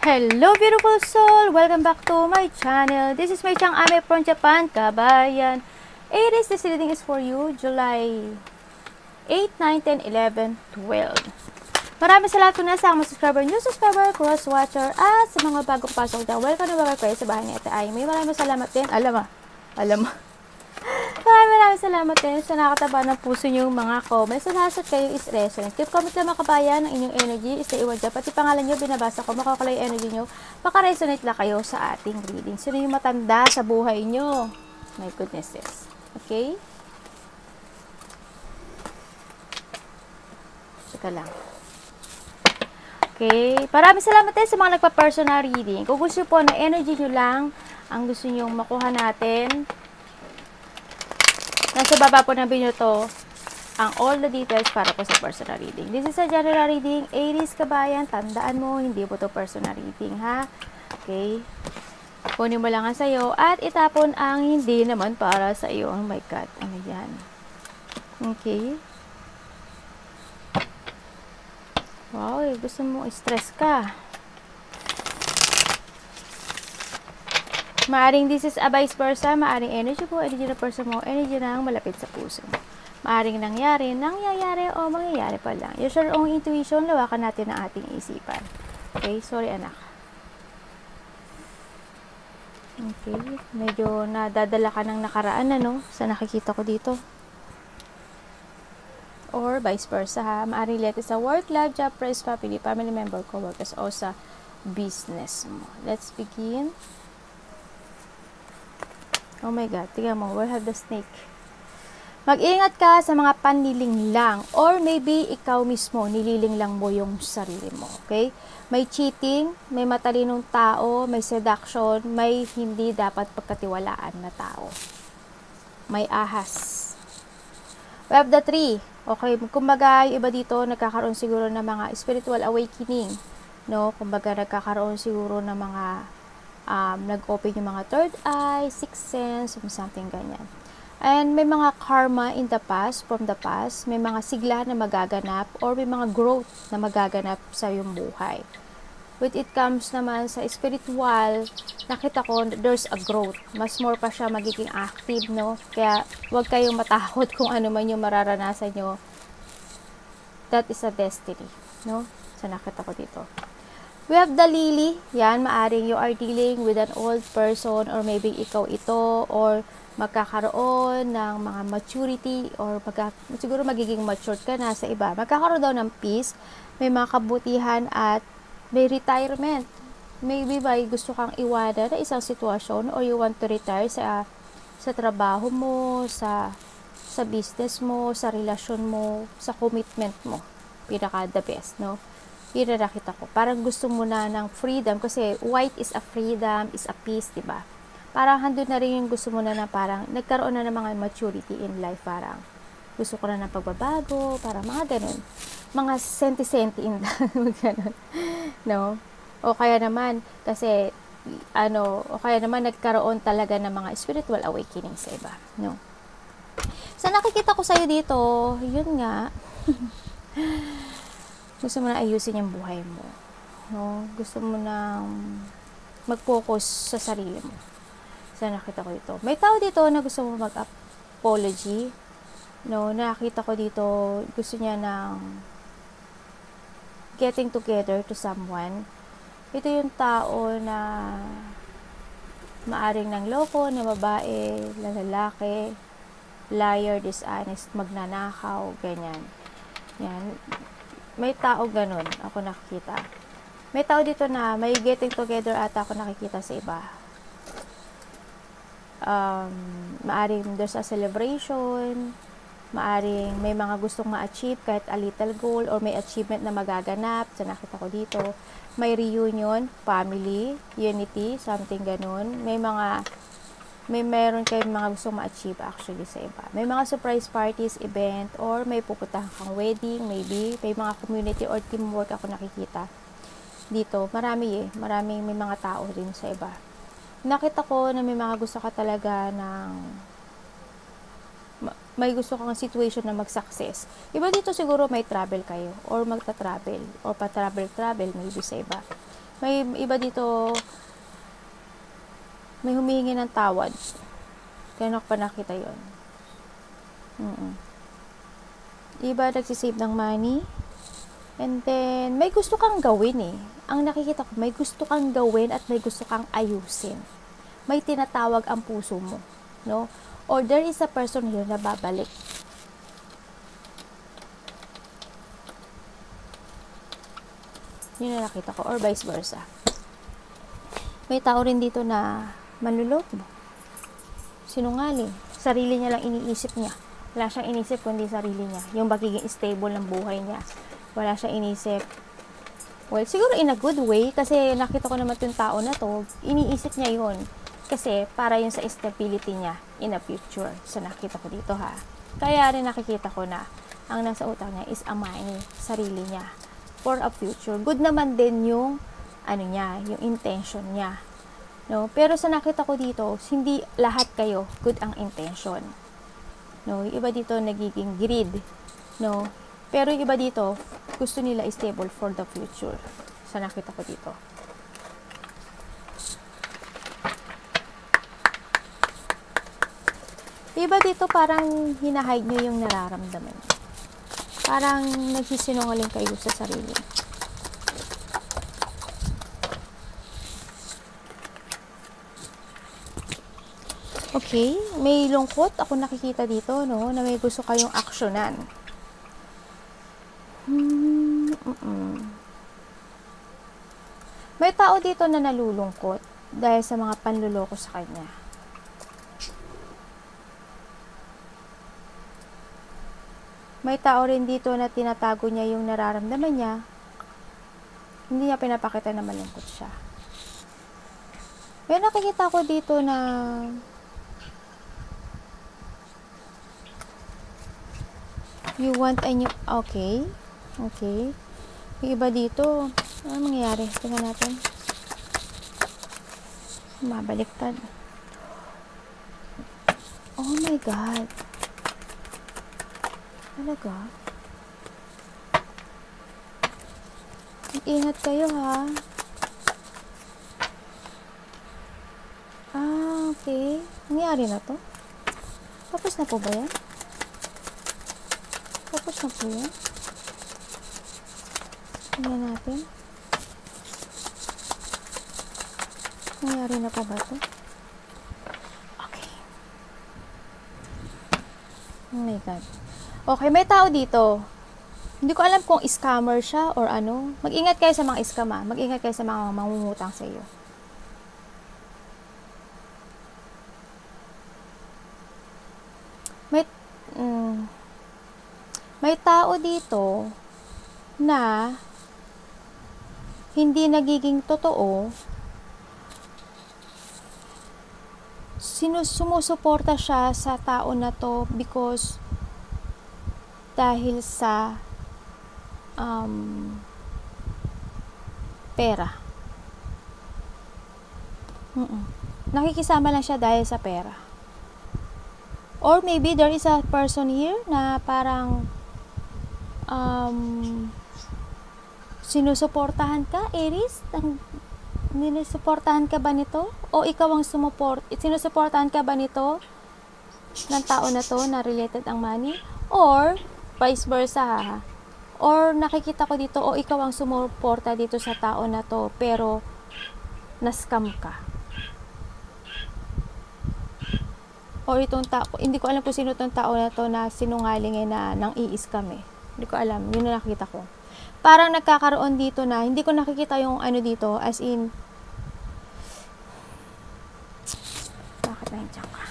Hello beautiful soul! Welcome back to my channel. This is Mei Chang Ame from Japan, kabayan. Aries, this reading is for you, July 8, 9, 10, 11, 12. Maraming salamat po na sa mga subscriber, new subscriber, cross-watcher, at sa mga bagong pasok dyan. Welcome na mga kayo sa bahay ni Ate Aimee. Maraming salamat din. Alam mo. Maraming salamat din sa nakataba ng puso nyo mga comments. Sa lahat kayo is resonant. Keep comment lang mga kabayan, ang inyong energy is na iwan dyan. Pati pangalan nyo, binabasa ko, makakalay energy nyo. Makaresonate lang kayo sa ating reading. Sino yung matanda sa buhay nyo? My goodnesses. Okay? Saka lang. Okay? Maraming salamat din sa mga nagpa-personal reading. Kung gusto po na energy nyo lang, ang gusto nyo makuha natin, nasa baba po ng video to, ang all the details para po sa personal reading. This is a general reading. Aries, kabayan, tandaan mo, hindi po to personal reading, ha? Okay? Kunin mo lang ang sa'yo at itapon ang hindi naman para sa iyo. Oh my God, ano yan? Okay? Wow, gusto mo stress ka. Maaring this is a vice versa, maaring energy po, energy na person mo, energy na malapit sa puso mo. Maaring nangyayari, o mangyayari pa lang. Use your own intuition, lawakan natin ang ating isipan. Okay, sorry anak. Okay, medyo nadadala ka ng nakaraan, ano, sa nakikita ko dito. Or vice versa, ha. Maaring related sa work, love, job, friends, family member, co-workers, o sa business mo. Let's begin. Oh my God, tingnan mo, we have the snake. Mag-ingat ka sa mga panliling lang, or maybe ikaw mismo, nililing lang mo yung sarili mo, okay? May cheating, may matalinong tao, may seduction, may hindi dapat pagkatiwalaan na tao. May ahas. We have the 3. Okay, kumbaga, yung iba dito, nagkakaroon siguro ng mga spiritual awakening, no? Kumbaga, nagkakaroon siguro ng mga nag-open yung mga third eye, sixth sense, something ganyan. And may mga karma in the past, from the past, may mga sigla na magaganap or may mga growth na magaganap sa iyong buhay. When it comes naman sa spiritual, nakita ko, there's a growth. Mas more pa siya magiging active, no? Kaya, huwag kayong matakot kung ano man yung mararanasan nyo. That is a destiny, no? So, nakita ko dito. We have the lily. Yan, maaring you are dealing with an old person or maybe ikaw ito or magkakaroon ng mga maturity or siguro magiging matured ka na sa iba. Magkakaroon daw ng peace, may mga kabutihan at may retirement. Maybe may gusto kang iwanan na isang sitwasyon or you want to retire sa trabaho mo, sa business mo, sa relasyon mo, sa commitment mo. Pinaka the best, no? Nakita ko. Parang gusto mo na ng freedom kasi white is a freedom, is a peace, diba? Parang handun na rin yung gusto mo na parang nagkaroon na ng mga maturity in life. Parang gusto ko na ng pagbabago, parang mga ganun. Mga senti-senti in ganun. No? O kaya naman, kasi, o kaya naman nagkaroon talaga ng mga spiritual awakening sa iba. No? So, nakikita ko sa'yo dito, yun nga, gusto mo na ayusin yung buhay mo. No? Gusto mo na mag-focus sa sarili mo. So, nakita ko dito. May tao dito na gusto mo mag-apology. No? Nakita ko dito, gusto niya ng getting together to someone. Ito yung tao na maaring ng loko, na babae, na lalaki, liar, dishonest, magnanakaw, ganyan. Yan. May tao ganun, ako nakikita. May tao dito na may getting together ata ako nakikita sa iba. Maaring there's a celebration, maaring may mga gustong ma-achieve kahit a little goal or may achievement na magaganap. So, nakita ko dito. May reunion, family, unity, something ganun. May meron kayong mga gustong ma-achieve actually sa iba. May mga surprise parties, event, or may pupuntahan kang wedding, maybe. May mga community or teamwork ako nakikita. Dito, marami may mga tao rin sa iba. Nakita ko na may mga gusto ka talaga may gusto kang situation na mag-success. Iba dito siguro may travel kayo, or magta-travel, or pa-travel maybe sa iba. May iba dito, may humihingi ng tawad. Kaya pa nakita yun. Iba nagsisave ng money. And then, may gusto kang gawin eh. Ang nakikita ko, may gusto kang gawin at may gusto kang ayusin. May tinatawag ang puso mo. No? Or there is a person here na babalik. Yun na nakita ko. Or vice versa. May tao rin dito na manluloko. Sinungaling. Sarili niya lang iniisip niya. Wala siyang inisip kundi sarili niya. Yung magiging stable ng buhay niya. Wala siyang inisip. Well, siguro in a good way. Kasi nakita ko naman yung tao na to. Iniisip niya yun. Kasi para yun sa stability niya in the future. So nakita ko dito ha. Kaya rin nakikita ko na ang nasa utak niya is amay sarili niya. For a future. Good naman din yung niya, yung intention niya. No? Pero sa nakita ko dito, hindi lahat kayo good ang intention. No, yung iba dito nagiging greed, no? Pero yung iba dito gusto nila stable for the future. Sa nakita ko dito. Iba dito parang hinahide nyo yung nararamdaman. Parang nagsisinungaling kayo sa sarili. Okay, may lungkot ako nakikita dito, no, na may gusto kayong aksyonan. May tao dito na nalulungkot dahil sa mga panluloko sa kanya. May tao rin dito na tinatago niya yung nararamdaman niya. Hindi niya pinapakita na malungkot siya. May nakikita ko dito na you want a new... Okay. Okay. Yung iba dito, ano mangyayari? Tingnan natin. Mabaliktad. Oh my God. Talaga? Ingat kayo ha. Okay. Nangyari na to? Tapos na po ba yan? Tapos na po yan? Tingnan natin. Nangyari na po ba to? Okay. Oh my God. Okay, may tao dito. Hindi ko alam kung scammer siya or ano. Mag-ingat kayo sa mga scam ha. Mag-ingat kayo sa mga mangungutang sa iyo. May tao dito na hindi nagiging totoo. Sumusuporta siya sa tao na to because dahil sa pera. Nakikisama lang siya dahil sa pera. Or maybe there is a person here na parang sinusuportahan ka, Aries? Sinusuportahan ka ba nito? O ikaw ang sinusuportahan ka ba nito ng tao na to na related ang money? Or vice versa. Or nakikita ko dito, o ikaw ang sumuporta dito sa tao na to pero na-scam ka. Or itong tao, hindi ko alam kung sino itong tao na to na sinungaling na nang i-scam eh. Hindi ko alam, yun na nakita ko. Parang nagkakaroon dito na, hindi ko nakikita yung ano dito, as in, bakit na yung ka?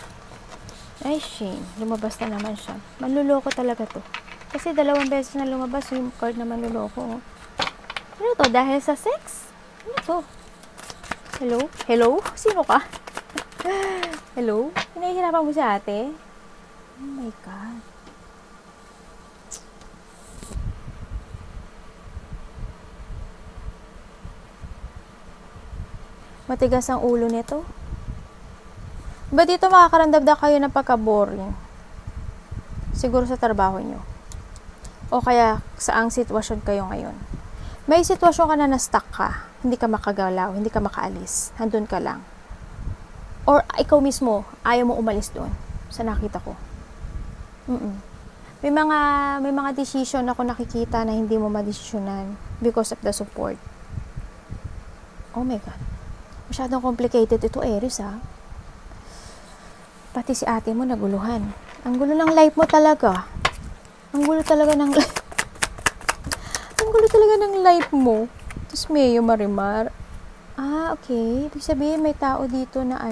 Ay, Shane, lumabas na naman siya. Manluloko talaga to. Kasi 2 beses na lumabas yung card na manluloko. Ano to, dahil sa sex? Ano to? Hello? Hello? Sino ka? Hello? Pinahihirapan mo si ate? Oh my God. Matigas ang ulo nito. Ba dito makakaramdam kayo ng pagka-boring? Siguro sa trabaho nyo. O kaya saang sitwasyon kayo ngayon. May sitwasyon ka na stuck ka, hindi ka makagalaw, hindi ka makaalis, nandun ka lang. Or ikaw mismo, ayaw mo umalis doon, sa nakita ko. May mga decision ako nakikita na hindi mo madesisyonan because of the support. Oh my God. Masyadong complicated ito, Aries, ha? Pati si ate mo naguluhan. Ang gulo ng life mo talaga. Ang gulo talaga ng life. Ang gulo talaga ng life mo. Tapos Mayo Marimar. Okay. Ibig sabihin, may tao dito na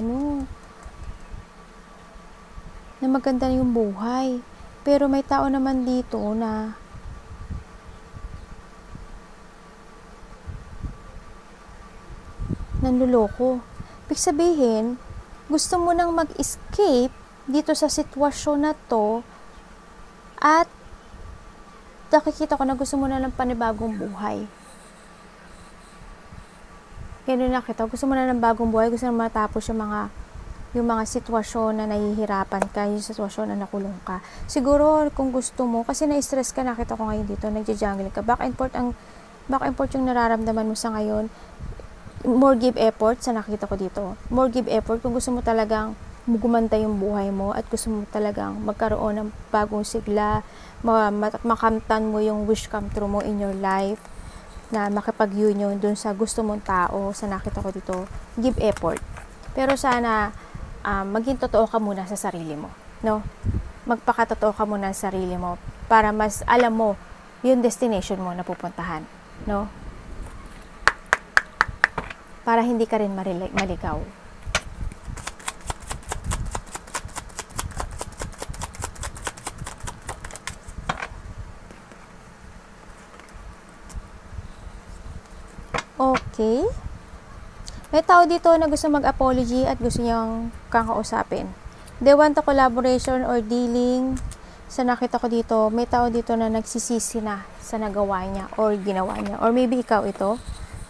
na maganda yung buhay. Pero may tao naman dito na nanluloko. Ibig sabihin, gusto mo nang mag-escape dito sa sitwasyon na to at nakikita ko na gusto mo na ng panibagong buhay. Ganun nakita. Gusto mo na ng bagong buhay. Gusto mo na matapos yung mga sitwasyon na nahihirapan ka, yung sitwasyon na nakulong ka. Siguro, kung gusto mo, kasi na-stress ka, nakita ko ngayon dito, nagja-jungle ka. Back and forth yung nararamdaman mo sa ngayon. More give effort, sa nakita ko dito. More give effort, kung gusto mo talagang gumanda yung buhay mo, at gusto mo talagang magkaroon ng bagong sigla, makamtan mo yung wish come true mo in your life, na makipag-union dun sa gusto mong tao, sa nakita ko dito, give effort. Pero sana, maging totoo ka muna sa sarili mo, no? Magpakatotoo ka muna sa sarili mo para mas alam mo yung destination mo na pupuntahan, no? Para hindi ka rin maligaw. Okay. May tao dito na gusto mag-apology at gusto niyang kakausapin. They want a collaboration or dealing. Sa nakita ko dito, may tao dito na nagsisisi na sa nagawa niya or ginawa niya. Or maybe ikaw ito,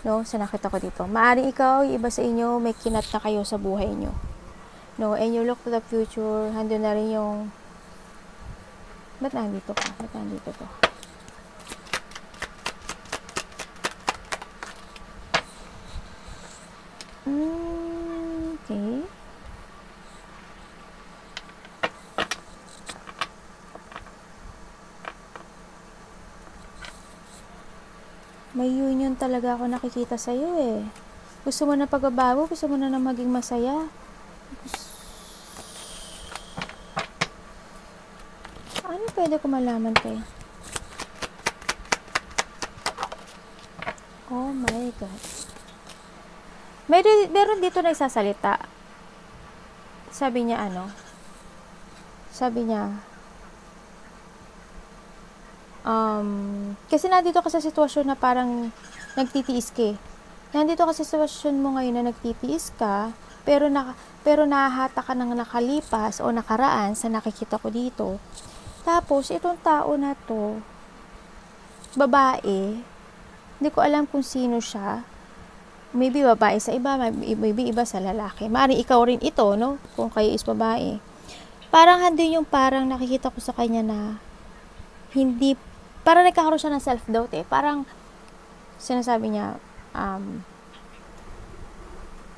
no? Sa nakita ko dito. Maaring ikaw, yung iba sa inyo, may kinat na kayo sa buhay niyo. No? And you look to the future, handun na rin yung... Ba't nandito ka? Ba't nandito to? Okay. May union talaga ako nakikita sa'yo eh. Gusto mo na pagbabago, gusto mo na maging masaya. Ano pwede ko malaman kayo? Oh my God. Meron dito nagsasalita. Sabi niya Sabi niya, kasi nandito ka sa sitwasyon na parang nagtitiis ka. Nandito ka sa sitwasyon mo ngayon na nagtitiis ka, pero nahahata ka ng nakalipas o nakaraan sa nakikita ko dito. Tapos, itong tao na to, babae, hindi ko alam kung sino siya. Maybe babae sa iba, maybe iba sa lalaki. Maaaring ikaw rin ito, no? Kung kayo is babae. Parang handun yung parang nakikita ko sa kanya na hindi, parang nagkakaroon siya ng self-doubt eh. Parang sinasabi niya,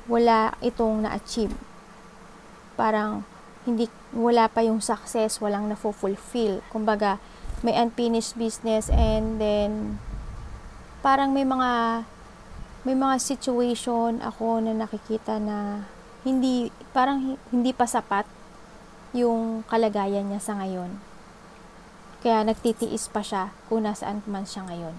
wala itong na-achieve. Parang wala pa yung success, walang na-fulfill. Kumbaga, may unfinished business and then parang may mga situation ako na nakikita na parang hindi pa sapat yung kalagayan niya sa ngayon. Kaya nagtitiis pa siya kung nasaan man siya ngayon.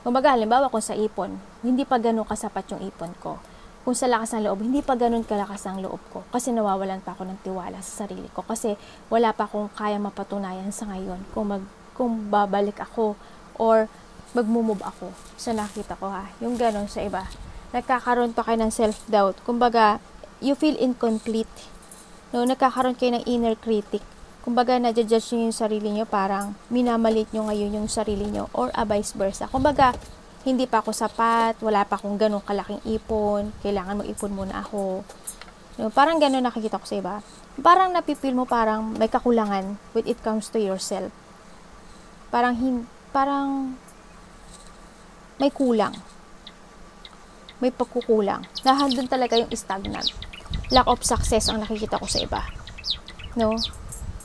Kumbaga, halimbawa kung sa ipon, hindi pa ganun kasapat yung ipon ko. Kung sa lakas ng loob, hindi pa ganun kalakas ang loob ko. Kasi nawawalan pa ako ng tiwala sa sarili ko. Kasi wala pa akong kaya mapatunayan sa ngayon kung babalik ako or magmumove ako. So, nakita ko yung gano'n sa iba. Nagkakaroon pa kayo ng self-doubt. Kumbaga, you feel incomplete. No, nagkakaroon kayo ng inner critic. Kumbaga, nadjudge nyo yung sarili nyo, parang minamalit nyo ngayon yung sarili nyo or vice versa. Kumbaga, hindi pa ako sapat, wala pa akong ganong kalaking ipon, kailangan mag-ipon muna ako. No, parang gano'n nakikita ko sa iba. Parang napipil mo parang may kakulangan when it comes to yourself. Parang may kulang. May pagkukulang. Nahandun talaga yung stagnant. Lack of success ang nakikita ko sa iba. No?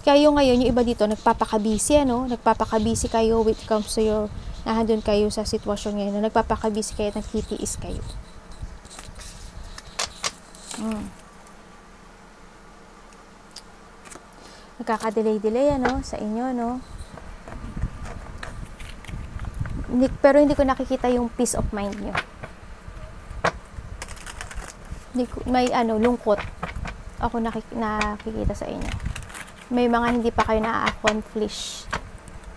Kayo ngayon, yung iba dito, nagpapakabisi, ano? Nagpapakabisi kayo when it comes to your, nahandun kayo sa sitwasyon ngayon, no? Nagpapakabisi kayo, nagtitiis kayo. Nagkakadelay-delay, ano? Sa inyo, no? Pero hindi ko nakikita yung peace of mind nyo. May lungkot ako nakikita sa inyo. May mga hindi pa kayo na-accomplish.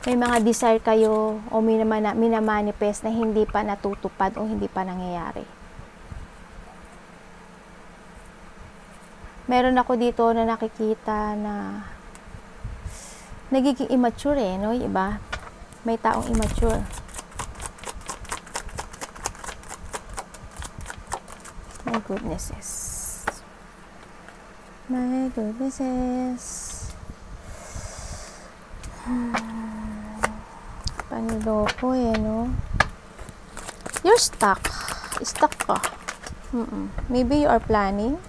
May mga desire kayo o minamanifest na hindi pa natutupad o hindi pa nangyayari. Meron ako dito na nakikita na nagiging immature no? Yung iba, may taong immature. My goodnesses. My goodnesses. Paniloko no? You're stuck. Stuck ka. Maybe you are planning.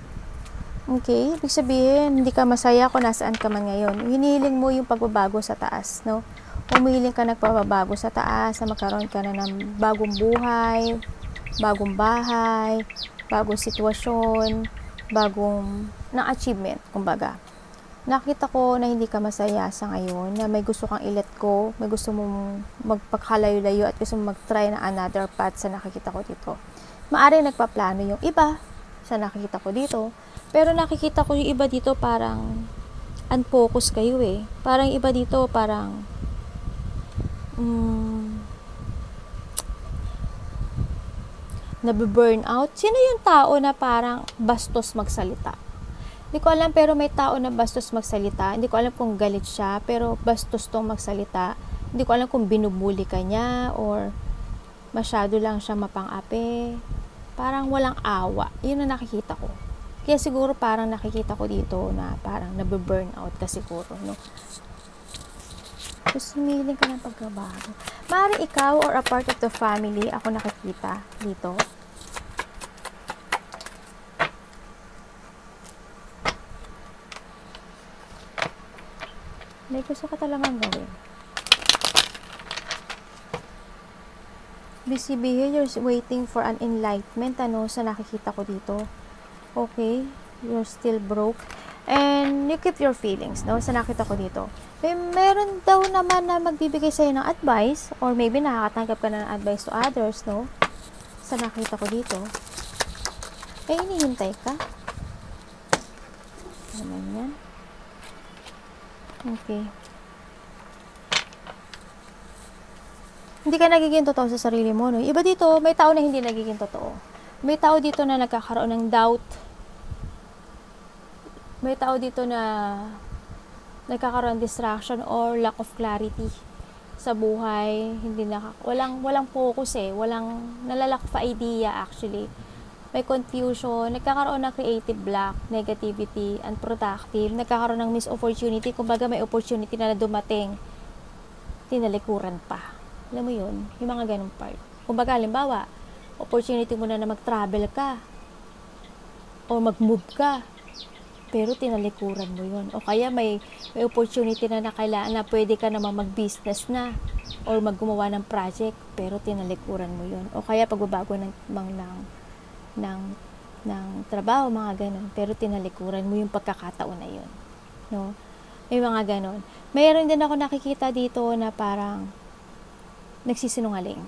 Okay? Ibig sabihin, hindi ka masaya kung nasaan ka man ngayon. Hinihiling mo yung pagbabago sa taas, no? Humihiling ka nagpapabago sa taas, na magkaroon ka na ng bagong buhay, bagong bahay, bagong sitwasyon, bagong achievement, kumbaga. Nakita ko na hindi ka masaya sa ngayon, na may gusto kang i-let go, may gusto mong magpakalayo-layo at gusto mong mag-try na another path sa nakikita ko dito. Maaari nagpaplano yung iba sa nakikita ko dito, pero nakikita ko yung iba dito parang unfocus kayo eh. Parang iba dito parang nabe-burn out. Sino yung tao na parang bastos magsalita? Hindi ko alam, pero may tao na bastos magsalita. Hindi ko alam kung galit siya, pero bastos tong magsalita. Hindi ko alam kung binubuli ka niya or masyado lang siya mapang-ape. Parang walang awa. Yun ang nakikita ko. Kaya siguro parang nakikita ko dito na parang nabe-burn out ka siguro, no? Gusto humiling ka ng pagbabago. Maaaring ikaw or a part of the family, ako nakikita dito. May gusto ka talagang gawin. Busy behavior, you're waiting for an enlightenment, ano, sa nakikita ko dito. Okay, you're still broke. And you keep your feelings, no? Sa nakita ko dito. Meron daw naman na magbibigay sa'yo ng advice, or maybe nakakatanggap ka na ng advice to others, no? Sa nakita ko dito. Hinihintay ka. Naman yan. Okay. Hindi ka nagiging totoo sa sarili mo, no? Iba dito, may tao na hindi nagiging totoo. May tao dito na nagkakaroon ng doubt. May tao dito na nagkakaroon ng distraction or lack of clarity sa buhay. Walang focus eh. Walang nalalak of idea actually. May confusion. Nagkakaroon ng creative block, negativity, unproductive. Nagkakaroon ng missed opportunity. Kumbaga may opportunity na dumating. Tinalikuran pa. Alam mo yun? Yung mga ganong part. Kumbaga, halimbawa, opportunity mo na mag-travel ka o mag-move ka, pero tinalikuran mo yun. O kaya may opportunity na kailangan na pwede ka naman mag-business na or maggumawa ng project, pero tinalikuran mo yun. O kaya pagbabago ng trabaho, mga ganon, pero tinalikuran mo yung pagkakataon na yun. No? May mga ganon. Mayroon din ako nakikita dito na parang nagsisinungaling.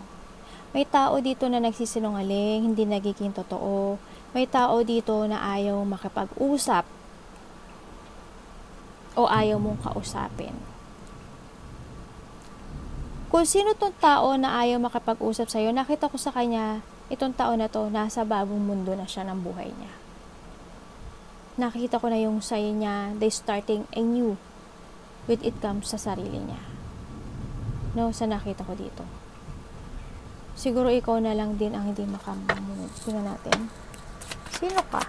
May tao dito na nagsisinungaling, hindi nagiging totoo. May tao dito na ayaw makipag-usap o ayaw mong kausapin. Kung sino tong tao na ayaw makipag-usap sa'yo, nakita ko sa kanya, itong tao na to, nasa bagong mundo na siya ng buhay niya. Nakita ko na yung sa'yo niya, they starting anew when it comes sa sarili niya. No, sa nakita ko dito. Siguro ikaw na lang din ang hindi makamove. Tingnan natin. Sino ka?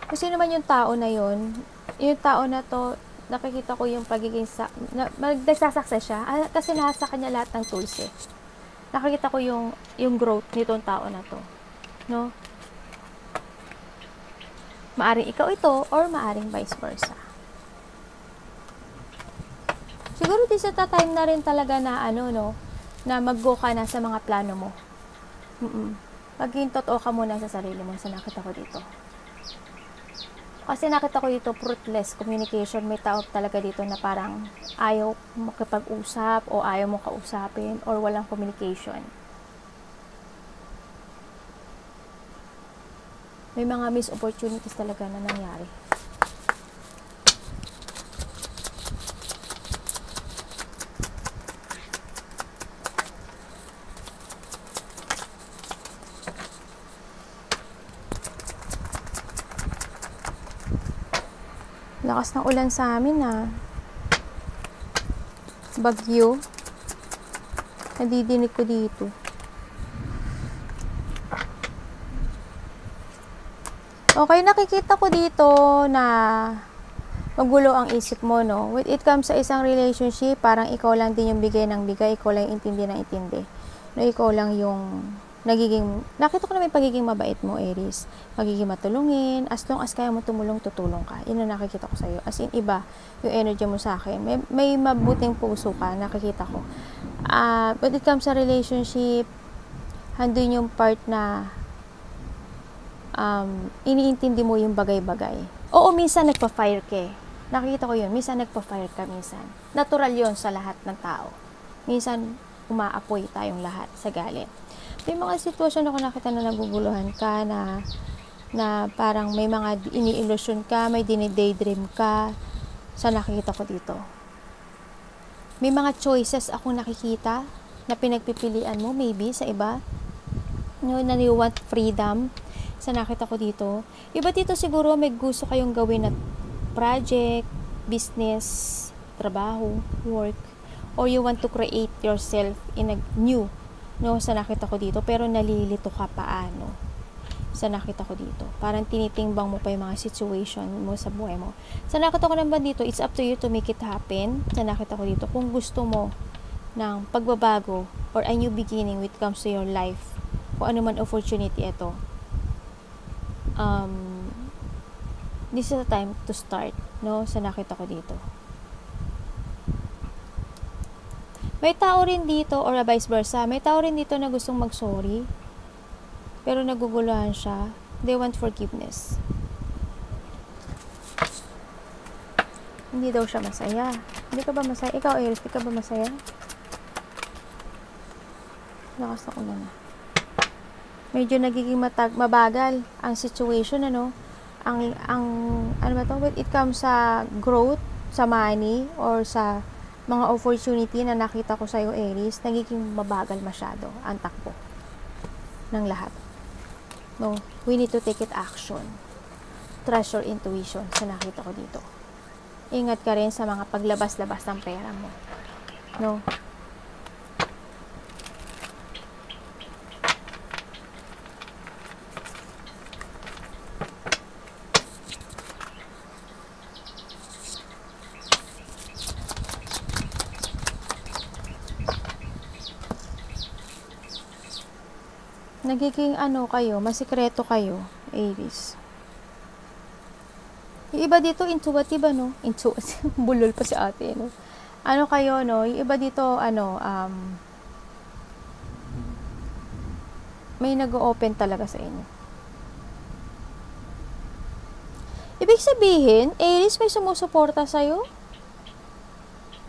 Kung sino man yung tao na yun, yung tao na to, nakikita ko yung pagiging nagsasuccess siya. Kasi nasa kanya lahat ng tools eh. Nakikita ko yung growth nitong tao na to. No? Maaring ikaw ito or maaring vice versa. Siguro this is the time na rin talaga na na mag-go ka na sa mga plano mo. Maging totoo ka muna sa sarili mo sa nakita ko dito. Kasi nakita ko dito fruitless communication. May tao talaga dito na parang ayaw makipag-usap o ayaw mo kausapin or walang communication. May mga missed opportunities talaga na nangyari. Lakas ng ulan sa amin Bagyo. Nadidinig ko dito. Okay, nakikita ko dito na magulo ang isip mo, no? When it comes sa isang relationship, parang ikaw lang din yung bigay ng bigay, ikaw lang yung intindi ng intindi. No, ikaw lang yung nakita ko na may pagiging mabait mo, Aries. Magiging matulungin. As long as kaya mo tumulong, tutulong ka. Yun ang nakikita ko sa'yo. As in, iba yung energy mo sa akin. May mabuting puso ka, nakikita ko. When it comes sa relationship, handun yung part na iniintindi mo yung bagay-bagay. Oo, minsan nagpa-fire ka. Nakikita ko yun. Minsan nagpa-fire ka, minsan. Natural yun sa lahat ng tao. Minsan, umaapoy tayong lahat sa galit. May mga sitwasyon ako nakita na naguguluhan ka, na parang may mga ini-illusion ka, may dinidaydream ka, sa nakikita ko dito. May mga choices ako nakikita, na pinagpipilian mo, maybe, sa iba. No, na you want freedom, sa nakita ko dito. Iba dito siguro, may gusto kayong gawin na project, business, trabaho, work, or you want to create yourself in a new, no, sa nakita ko dito, pero nalilito ka paano sa nakita ko dito, parang tinitimbang mo pa yung mga situation mo sa buhay mo. Sa nakita ko naman dito, it's up to you to make it happen. Sa nakita ko dito, kung gusto mo ng pagbabago or a new beginning when it comes to your life, kung ano man opportunity ito, this is the time to start, no, sa nakita ko dito. May tao rin dito, or vice versa, may tao rin dito na gustong mag-sorry, pero naguguluhan siya. They want forgiveness. Hindi daw siya masaya. Hindi ka ba masaya? Ikaw, Aries, hindi ka ba masaya? Lakas ako na. Medyo nagiging mabagal ang situation, ano? Ano ba to? When it comes sa growth, sa money, or sa mga opportunity na nakita ko sa'yo, Aries, nagiging mabagal masyado ang takbo ng lahat. No, we need to take it action. Trust your intuition sa nakita ko dito. Ingat ka rin sa mga paglabas-labas ng pera mo. No? Nagiging kayo, masikreto kayo, Aries. Yung iba dito, intuitive, bulol pa si ate, no? Ano kayo, no? Yung iba dito, may nag-open talaga sa inyo. Ibig sabihin, Aries, may sumusuporta sa'yo?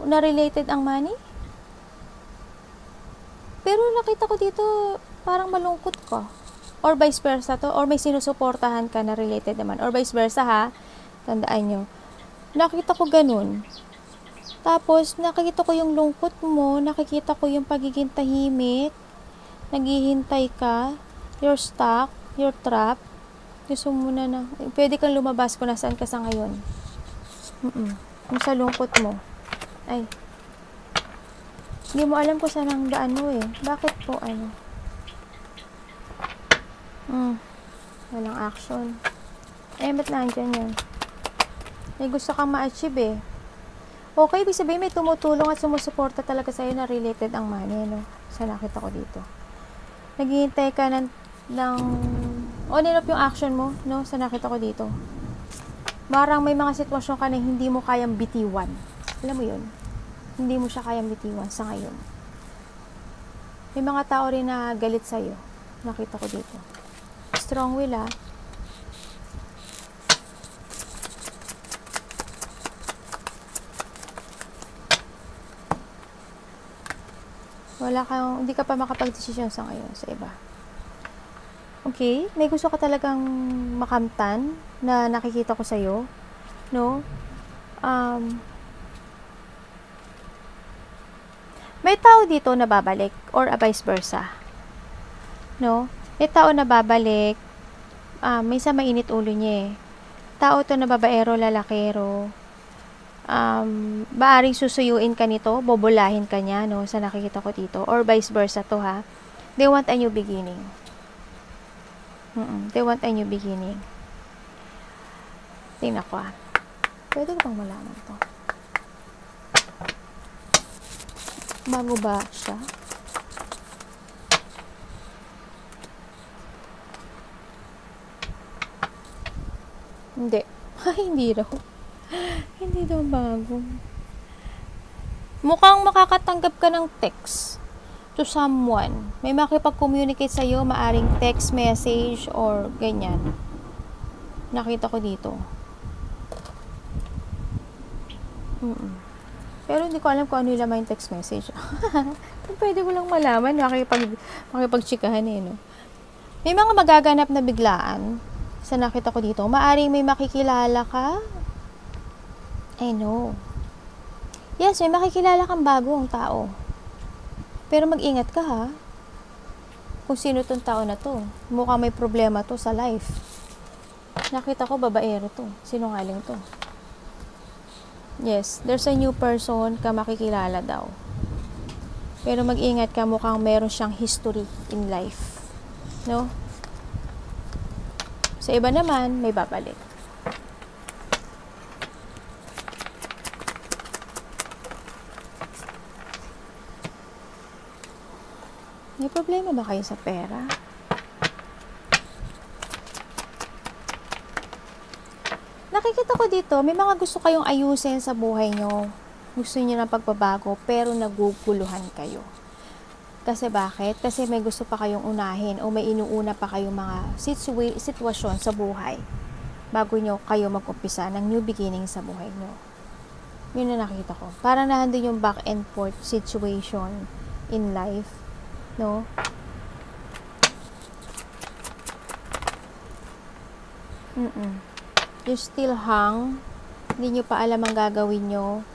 Na related ang money? Pero nakita ko dito, parang malungkot ka. Or vice versa to. Or may sinusuportahan ka na related naman. Or vice versa, ha? Tandaan nyo. Nakita ko ganun. Tapos, nakikita ko yung lungkot mo. Nakikita ko yung pagiging tahimik. Naghihintay ka. You're stuck. You're trapped. Gusto mo na. Pwede kang lumabas kung nasaan ka sa ngayon. Yung sa lungkot mo. Ay. Hindi mo alam kung saan ang daan mo, eh. Bakit po, walang action. Ba't nandyan yun? May gusto kang ma-achieve, eh. Okay, ibig sabihin may tumutulong at sumusuporta talaga sa'yo na related ang money, no? Sa nakita ko dito. Naghihintay ka ng on and off yung action mo, no? Sa nakita ko dito. Parang may mga sitwasyon ka na hindi mo kayang bitiwan. Alam mo yun? Hindi mo siya kayang bitiwan sa ngayon. May mga tao rin na galit sa'yo. Nakita ko dito. Strong will, ah. Hindi ka pa makapag-desisyon sa ngayon sa iba. Okay? May gusto ka talagang makamtan na nakikita ko sa'yo. No? May tao dito na babalik or vice versa. No? May tao na babalik. Minsan mainit ulo niya eh. Tao to na babaero, lalakero. Maaring susuyuin ka nito, bobolahin ka niya, no, sa nakikita ko dito, or vice versa to, ha. They want a new beginning. They want a new beginning. Tingnan ko, ha. Pwede ko bang malaman to? Bago ba siya? Hindi. Hindi raw. Hindi daw bago. Mukhang makakatanggap ka ng text to someone. May makipag-communicate sa'yo, maaring text message or ganyan. Nakita ko dito. Pero hindi ko alam kung ano yung laman yung text message. Pwede ko lang malaman. Makipag-chikahan eh, no? May mga magaganap na biglaan sa nakita ko dito. Maaring may makikilala ka. I know. Yes, may makikilala kang bagong tao. Pero mag-ingat ka, ha? Kung sino tong tao na to. Mukhang may problema to sa life. Nakita ko babaero to. Sinungaling to. Yes, there's a new person ka makikilala daw. Pero mag-ingat ka, mukhang meron siyang history in life. No? Sa iba naman, may babalik. May problema ba kayo sa pera? Nakikita ko dito, may mga gusto kayong ayusin sa buhay nyo. Gusto nyo ng pagbabago, pero naguguluhan kayo. Kasi bakit? Kasi may gusto pa kayong unahin o may inuuna pa kayong mga sitwasyon sa buhay bago nyo kayo mag-umpisa ng new beginning sa buhay nyo. Yun na nakita ko. Parang nahandun yung back and forth situation in life. No? You still hang. Hindi nyo pa alam ang gagawin nyo.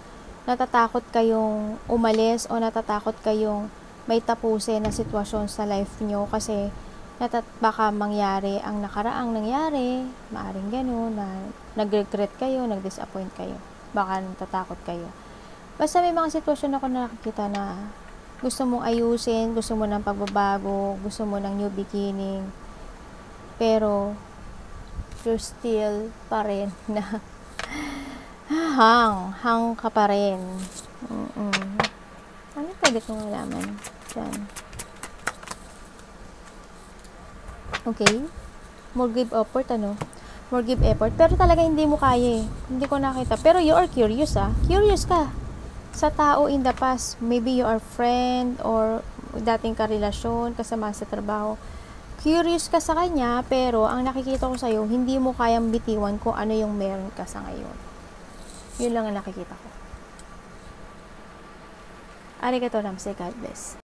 Natatakot kayong umalis o natatakot kayong may tapusin na sitwasyon sa life nyo kasi baka mangyari ang nakaraang nangyari. Maaring ganun na nag-regret kayo, nag-disappoint kayo. Baka natatakot kayo. Basta may mga sitwasyon ako na nakikita na gusto mong ayusin, gusto mo ng pagbabago, gusto mo ng new beginning, pero you're still pa rin na hang ka pa rin. Ano pwede kong malaman dyan? Okay, more give effort, more give effort, pero talaga hindi mo kaya eh. Hindi ko nakita, pero you are curious, curious ka sa tao in the past. Maybe you are friend or dating karelasyon, kasama sa trabaho. Curious ka sa kanya, pero ang nakikita ko sa'yo, hindi mo kayang bitiwan kung ano yung meron ka sa ngayon. Yun lang ang nakikita ko. Arigato namse, God bless.